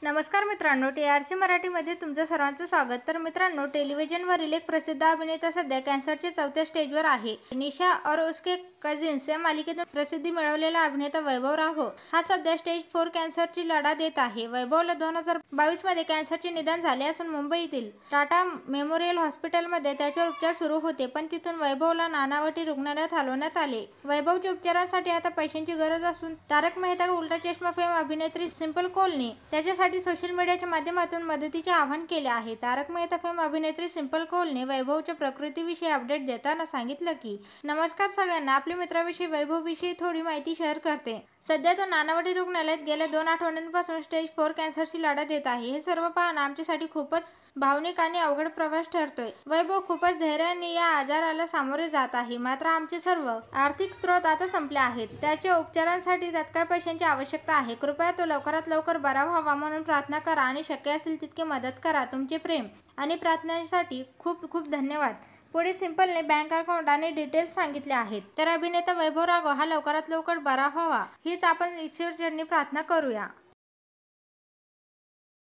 नमस्कार मित्रांनो, TRC मराठीमध्ये तुमचं सर्वांचं स्वागत। तर मित्रांनो, टेलिव्हिजनवरील एक प्रसिद्ध अभिनेता सध्या कॅन्सरच्या 4थ्या स्टेजवर आहे। निशा और उसके कझिन्स या मालिकेतून प्रसिद्धी मिळवलेला अभिनेता वैभव राघव हा सध्या स्टेज 4 कॅन्सरची लढा देत आहे। वैभवला 2022 मध्ये कॅन्सरचे निदान झाले असून मुंबईतील टाटा मेमोरियल हॉस्पिटलमध्ये त्याच्यावर उपचार सुरू होते, पण तिथून वैभवला नानावटी रुग्णालयात हलवण्यात आले। वैभवच्या उपचारांसाठी आता पैशांची गरज असून तारक मेहता का उल्टा चष्मा फेम अभिनेत्री सिंपल कौलने त्याच्यासाठी सोशल मीडियाच्या माध्यमातून मदतीचे आवाहन केले आहे। तारक मेहता फेम अभिनेत्री सिंपल कौलने वैभवच्या प्रकृतीविषयी अपडेट देताना सांगितलं की, नमस्कार सगळ्यांना, आपल्या मित्राविषयी वैभवविषयी थोडी माहिती शेअर करते। सध्या तो नानावटी रुग्णालयात गेल्या 2 आठवड्यांपासून स्टेज 4 कॅन्सरची लढा देत आहे। हे सर्व पाहणं आमच्यासाठी खूपच भावनिक आणि अवघड प्रवास ठरतोय। वैभव खूपच धैर्याने या आजाराला सामोरे जात आहे, मात्र आमचे सर्व आर्थिक स्रोत आता संपले आहेत। त्याच्या उपचारांसाठी तात्काळ पैशांची आवश्यकता आहे। कृपया तो लवकरात लवकर बरा व्हावा म्हणून प्रार्थना करा आणि शक्य असेल तितके मदत करा। तुमचे प्रेम आणि प्रार्थनेसाठी खूप खूप धन्यवाद। पुढे सिंपलने बँक अकाउंट आणि डिटेल्स सांगितले आहेत। तर अभिनेता वैभव राघव हा लवकरात लवकर बरा व्हावा हीच आपण ईश्वरचरणी प्रार्थना करूया।